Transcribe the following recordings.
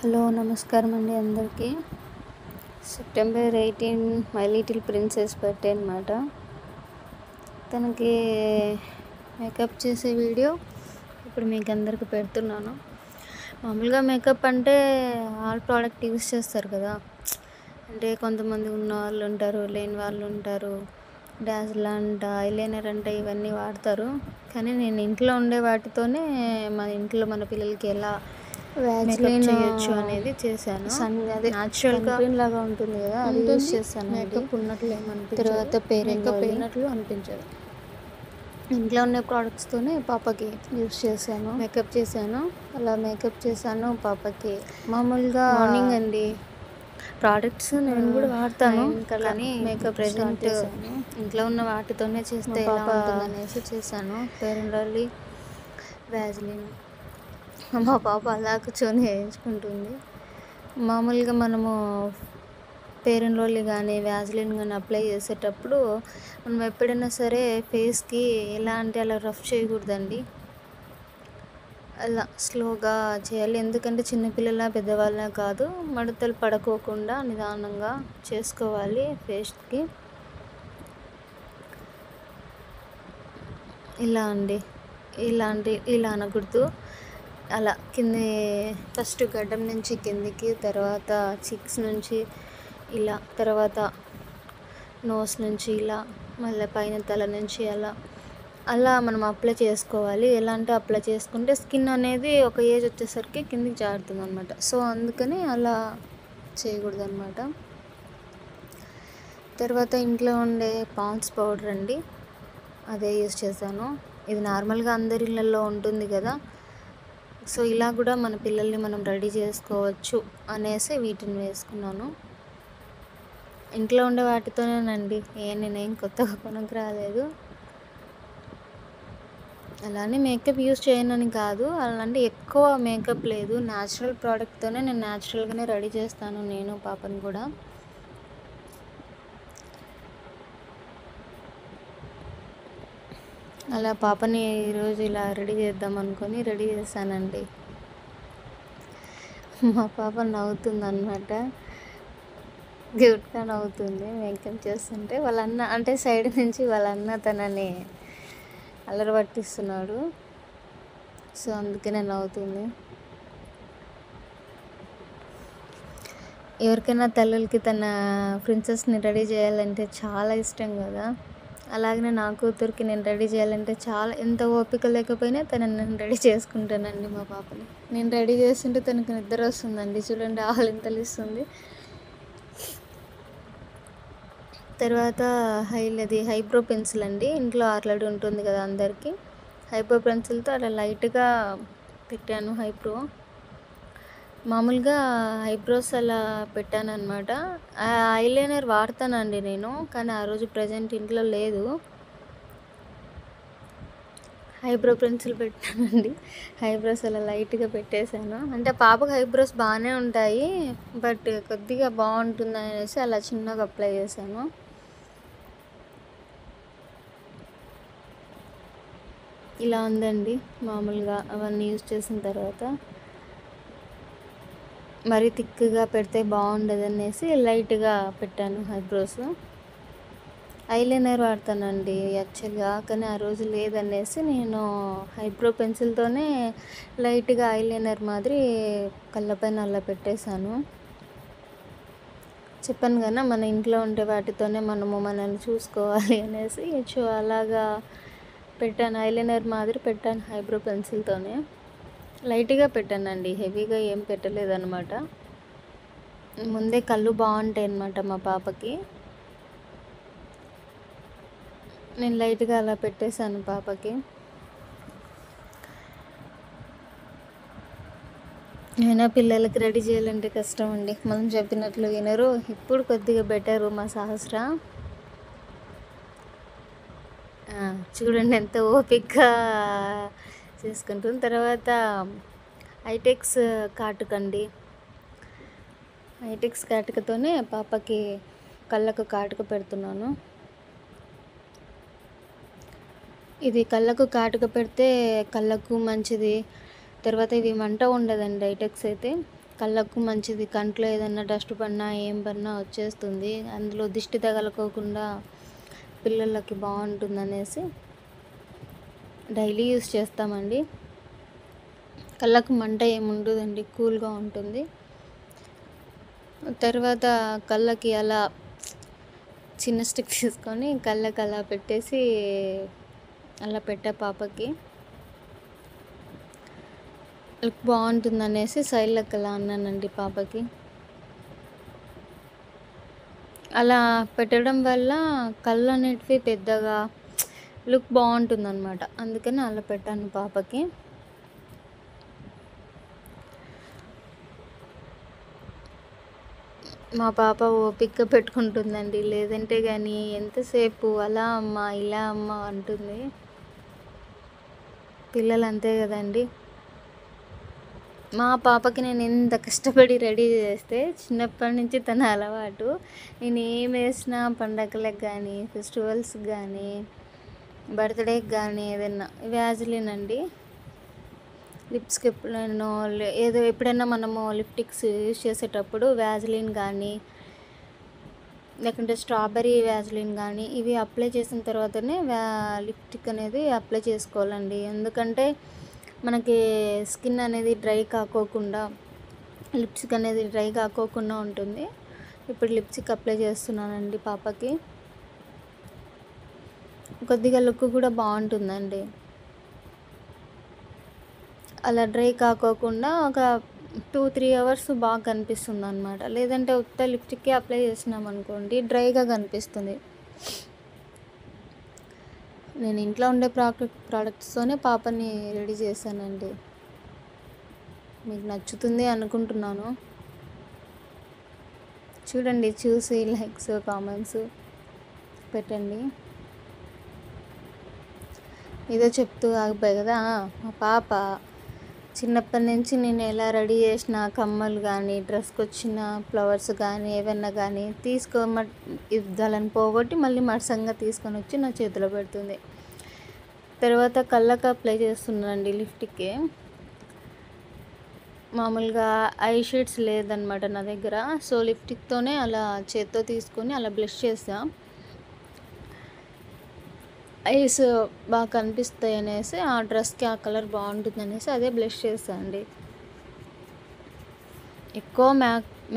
Hello నమస్కారం అండి అందరికీ. September 18 my little princess birthday అనమాట. తనకి మేకప్ చేసే వీడియో ఇప్పుడు మీకు అందరికి పెడుతున్నాను. మామూలుగా మేకప్ అంటే ఆల్ ప్రోడక్ట్ యూస్ చేస్తారు కదా, అంటే కొంతమంది ఉన్న వాళ్ళు ఉంటారు, లేని వాళ్ళు ఉంటారు. డాజిల్ అంట, ఐలైనర్ అంట, ఇవన్నీ వాడతారు. కానీ నేను ఇంట్లో ఉండే వాటితోనే మన పిల్లలకి ఎలా మేకప్ చేయొచ్చు అనేది చేశాను. అదే న్యాచురల్గా లాగా ఉంటుంది కదా, అది యూస్ చేశాను. మేకప్ ఉన్నట్లు ఏమనిపించదు, తర్వాత మేకప్ అయినట్లు అనిపించదు. ఇంట్లో ఉన్న ప్రోడక్ట్స్తోనే పాపకి యూస్ చేశాను, మేకప్ చేశాను. అలా మేకప్ చేశాను పాపకి. మామూలుగా మార్నింగ్ అండి ప్రోడక్ట్స్ నేను కూడా వాడతాను, కానీ మేకప్ ప్రెజెంట్ ఇంట్లో ఉన్న వాటితోనే చేస్తే ఎలా ఉంటుందనేసి చేశాను. Fair and lovely, Vaseline. మా పాప అలా కూర్చొని వేయించుకుంటుంది. మామూలుగా మనము ఫెయిర్ అండ్ లవ్లీ కానీ వ్యాజిలిన్ కానీ అప్లై చేసేటప్పుడు మనం ఎప్పుడైనా సరే ఫేస్కి ఎలా అంటే అలా రఫ్ చేయకూడదండి, అలా స్లోగా చేయాలి. ఎందుకంటే చిన్నపిల్లల పెద్దవాళ్ళ కాదు, మడతలు పడుకోకుండా నిదానంగా చేసుకోవాలి ఫేస్కి. ఇలా అనకూడదు, అలా కింద ఫస్ట్ గడ్డం నుంచి కిందికి, తర్వాత చిక్స్ నుంచి ఇలా, తర్వాత నోస్ నుంచి ఇలా, మళ్ళీ పైన తల నుంచి అలా మనం అప్లై చేసుకోవాలి. ఎలా అంటే అప్లై చేసుకుంటే స్కిన్ అనేది ఒక ఏజ్ వచ్చేసరికి కిందికి జారుతుంది అనమాట. సో అందుకని అలా చేయకూడదు అనమాట. తర్వాత ఇంట్లో ఉండే పాండ్స్ పౌడర్ అండి, అదే యూస్ చేశాను. ఇది నార్మల్గా అందరి ఇళ్ళల్లో ఉంటుంది కదా, సో ఇలా కూడా మన పిల్లల్ని మనం రెడీ చేసుకోవచ్చు అనేసి వీటిని వేసుకున్నాను. ఇంట్లో ఉండే వాటితోనేనండి, నేనేం కొత్తగా కొనకు రాలేదు. అలానే మేకప్ యూస్ చేయనని కాదు, అలాంటి ఎక్కువ మేకప్ లేదు, న్యాచురల్ ప్రోడక్ట్తోనే నేను న్యాచురల్గానే రెడీ చేస్తాను నేను పాపని కూడా. అలా పాపని ఈరోజు ఇలా రెడీ చేద్దాం అనుకొని రెడీ చేశానండి. మా పాప నవ్వుతుంది అన్నమాట, క్యూట్గా నవ్వుతుంది మేకప్ చేస్తుంటే. వాళ్ళ అన్న అంటే సైడ్ నుంచి వాళ్ళ అన్న తనని అల్లరి పట్టిస్తున్నాడు, సో అందుకనే నవ్వుతుంది. ఎవరికైనా తల్లులకి తన ప్రిన్సెస్ని రెడీ చేయాలంటే చాలా ఇష్టం కదా, అలాగనే నా కూతురికి నేను రెడీ చేయాలంటే చాలా, ఎంత ఓపిక లేకపోయినా తనని నేను రెడీ చేసుకుంటానండి. మా పాపని నేను రెడీ చేస్తుంటే తనకు నిద్ర వస్తుందండి, చూడండి ఆలింతలు ఇస్తుంది. తర్వాత హైబ్రో పెన్సిల్ అండి, ఇంట్లో ఆల్రెడీ ఉంటుంది కదా అందరికీ. హైబ్రో పెన్సిల్తో అలా లైట్గా పెట్టాను హైబ్రో. మామూలుగా ఐబ్రోస్ అలా పెట్టాను అనమాట. ఐలైనర్ వాడతానండి నేను, కానీ ఆ రోజు ప్రజెంట్ ఇంట్లో లేదు. ఐబ్రో పెన్సిల్ పెట్టానండి, ఐబ్రోస్ అలా లైట్గా పెట్టేశాను. అంటే పాపకు ఐబ్రోస్ బాగానే ఉంటాయి, బట్ కొద్దిగా బాగుంటుంది అనేసి అలా చిన్నగా అప్లై చేశాను. ఇలా ఉందండి మామూలుగా అవన్నీ యూజ్ చేసిన తర్వాత. మరీ థిక్గా పెడితే బాగుండదు అనేసి లైట్గా పెట్టాను ఐబ్రోస్. ఐలైనర్ వాడతానండి యాక్చువల్గా, కానీ ఆ రోజు లేదనేసి నేను ఐబ్రో పెన్సిల్తోనే లైట్గా ఐలైనర్ మాదిరి కళ్ళపైన అలా పెట్టేశాను. చెప్పాను కదా, మన ఇంట్లో ఉండే వాటితోనే మనల్ని చూసుకోవాలి అనేసి, సో అలాగా పెట్టాను, ఐలైనర్ మాదిరి పెట్టాను ఐబ్రో పెన్సిల్తోనే. లైట్గా పెట్టానండి, హెవీగా ఏం పెట్టలేదన్నమాట. ముందే కళ్ళు బాగుంటాయి అన్నమాట మా పాపకి. నేను లైట్గా అలా పెట్టేశాను పాపకి. అయినా పిల్లలకి రెడీ చేయాలంటే కష్టం అండి, మనం చెప్పినట్లు వినరు. ఇప్పుడు కొద్దిగా బెటరు మా సహస్ర, చూడండి ఎంత ఓపికగా చేసుకుంటుంది. తర్వాత ఐటెక్స్ కాటుకండి, ఐటెక్స్ కాటుకతోనే పాపకి కళ్ళకు కాటుక పెడుతున్నాను. ఇది కళ్ళకు కాటుక పెడితే కళ్ళకు మంచిది. తర్వాత ఇది మంట ఉండదండి ఐటెక్స్ అయితే, కళ్ళకు మంచిది. కంట్లో ఏదన్నా డస్ట్ పడినా ఏం పడినా వచ్చేస్తుంది. అందులో దిష్టి తగలకోకుండా పిల్లలకి బాగుంటుందనేసి డైలీ యూస్ చేస్తామండి. కళ్ళకు మంట ఏముండదండి, కూల్గా ఉంటుంది. తర్వాత కళ్ళకి అలా చిన్న స్టిక్ తీసుకొని కళ్ళకి అలా పెట్టేసి అలా పెట్టే పాపకి లుక్ బాగుంటుందనేసి సైడ్లకు అలా అన్నానండి పాపకి. అలా పెట్టడం వల్ల కళ్ళు అనేటివి పెద్దగా లుక్ బాగుంటుందన్నమాట. అందుకని అలా పెట్టాను పాపకి. మా పాప ఓపిక పెట్టుకుంటుందండి, లేదంటే కానీ ఎంతసేపు అలా అమ్మ ఇలా అమ్మ అంటుంది. పిల్లలు అంతే కదండి. మా పాపకి నేను ఎంత కష్టపడి రెడీ చేస్తే చిన్నప్పటి నుంచి తన అలవాటు. నేను ఏం వేసినా పండగలకు కానీ ఫెస్టివల్స్కి కానీ బర్త్డేకి కానీ ఏదైనా వ్యాజిలిన్ అండి. లిప్స్కి ఎప్పుడైనా ఎప్పుడైనా మనము లిప్టిక్స్ యూజ్ చేసేటప్పుడు వ్యాజిలిన్ కానీ లేకుంటే స్ట్రాబెర్రీ వ్యాజిలిన్ కానీ ఇవి అప్లై చేసిన తర్వాతనే లిప్టిక్ అనేది అప్లై చేసుకోవాలండి. ఎందుకంటే మనకి స్కిన్ అనేది డ్రై కాకోకుండా, లిప్స్టిక్ అనేది డ్రై కాకోకుండా ఉంటుంది. ఇప్పుడు లిప్స్టిక్ అప్లై చేస్తున్నానండి పాపకి. కొద్దిగా లుక్ కూడా బాగుంటుందండి. అలా డ్రై కాకోకుండా ఒక 2-3 అవర్స్ బాగా కనిపిస్తుంది అనమాట. లేదంటే ఉత్త లిప్స్టిక్కే అప్లై చేసినాం అనుకోండి, డ్రైగా కనిపిస్తుంది. నేను ఇంట్లో ఉండే ప్రోడక్ట్స్తోనే పాపని రెడీ చేశానండి. మీకు నచ్చుతుంది అనుకుంటున్నాను. చూడండి, చూసి లైక్స్ కామెంట్స్ పెట్టండి. ఏదో చెప్తూ ఆగిపోయి కదా, మా పాప చిన్నప్పటి నుంచి నేను ఎలా రెడీ చేసిన కమ్మలు కానీ డ్రెస్కి వచ్చిన ఫ్లవర్స్ కానీ ఏవన్నా కానీ వాళ్ళని పోగొట్టి మళ్ళీ మరసంగా తీసుకొని వచ్చి నా చేతిలో పెడుతుంది. తర్వాత కళ్ళకు అప్లై చేస్తున్నానండి లిప్స్టిక్కి. మామూలుగా ఐ షేడ్స్ లేదనమాట నా దగ్గర. సో లిప్స్టిక్తోనే అలా చేత్తో తీసుకొని అలా బ్లష్ చేసా. ఐస్ బాగా కనిపిస్తాయి అనేసి, ఆ డ్రెస్కి ఆ కలర్ బాగుంటుంది అనేసి అదే బ్లష్ చేస్తాను అండి. ఎక్కువ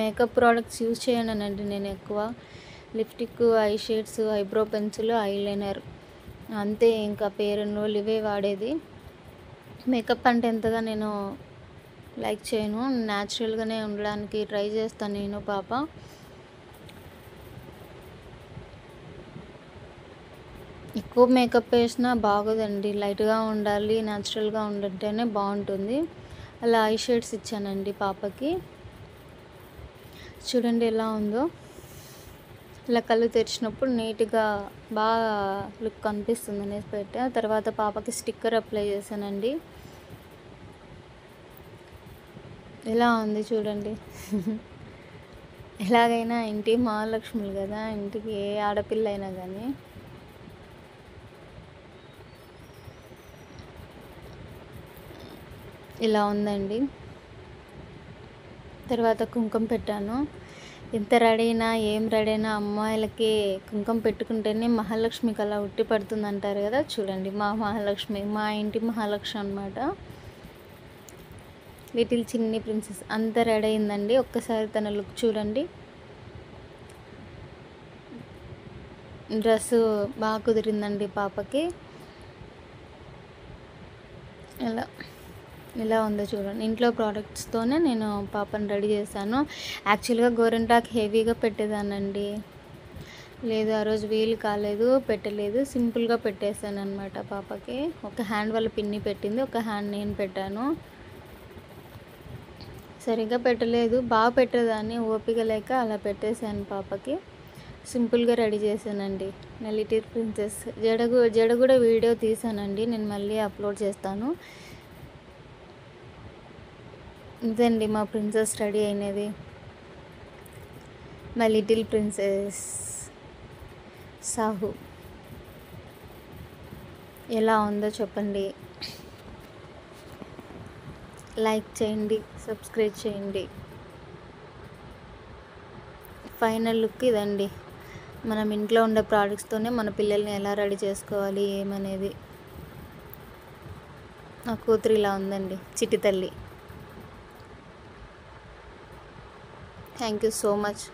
మేకప్ ప్రోడక్ట్స్ యూజ్ చేయనండి నేను. ఎక్కువ lipstick, I shades, eyebrow pencil, eyeliner అంతే. ఇంకా ఫెయిర్ అండ్ లవ్లీ ఇవే వాడేది. మేకప్ అంటే ఎంతగా నేను లైక్ చేయను. న్యాచురల్గానే ఉండడానికి ట్రై చేస్తాను నేను పాప. ఎక్కువ మేకప్ వేసినా బాగోదండి. లైట్గా ఉండాలి, న్యాచురల్గా ఉంటేనే బాగుంటుంది. అలా ఐ షేడ్స్ ఇచ్చానండి పాపకి. చూడండి ఎలా ఉందో. ఇలా కళ్ళు తెరిచినప్పుడు నీట్గా బాగా లుక్ కనిపిస్తుంది అనేసి పెట్టా. తర్వాత పాపకి స్టిక్కర్ అప్లై చేశానండి. ఎలా ఉంది చూడండి. ఎలాగైనా ఇంటి మహాలక్ష్ములు కదా, ఇంటికి ఏ ఆడపిల్ల అయినా కానీ ఇలా ఉందండి. తర్వాత కుంకుమ పెట్టాను. ఎంత రెడీ అయినా ఏం రెడీ అయినా అమ్మాయిలకి కుంకుమ పెట్టుకుంటేనే మహాలక్ష్మికి అలా ఉట్టి పడుతుంది అంటారు కదా. చూడండి, మా మహాలక్ష్మి, మా ఇంటి మహాలక్ష్మి అనమాట. లిటిల్ చిన్ని ప్రిన్సెస్ అంత రెడీ అయిందండి. ఒక్కసారి తన లుక్ చూడండి. డ్రెస్సు బాగా కుదిరిందండి పాపకి. ఇలా ఉందో చూడండి. ఇంట్లో ప్రోడక్ట్స్తోనే నేను పాపని రెడీ చేశాను. యాక్చువల్గా గోరింటాకు హెవీగా పెట్టేదానండి. లేదు, ఆ రోజు వీలు కాలేదు, పెట్టలేదు. సింపుల్గా పెట్టేశాను అనమాట పాపకి. ఒక హ్యాండ్ వాళ్ళ పిన్ని పెట్టింది, ఒక హ్యాండ్ నేను పెట్టాను. సరిగ్గా పెట్టలేదు, బాగా పెట్టేదాన్ని, ఓపిక లేక అలా పెట్టేశాను పాపకి. సింపుల్గా రెడీ చేశానండి నా లిటిల్ ప్రిన్సెస్. జడ కూడా వీడియో తీసానండి, నేను మళ్ళీ అప్లోడ్ చేస్తాను. ఇదండి మా ప్రిన్సెస్ రెడీ అయినది, మై లిటిల్ ప్రిన్సెస్ సాహు. ఎలా ఉందో చెప్పండి, లైక్ చేయండి, సబ్స్క్రైబ్ చేయండి. ఫైనల్ లుక్ ఇదండి. మనం ఇంట్లో ఉండే ప్రోడక్ట్స్తోనే మన పిల్లల్ని ఎలా రెడీ చేసుకోవాలి ఏమనేది. నా కూతురు ఇలా ఉందండి, చిట్టి తల్లి. Thank you so much.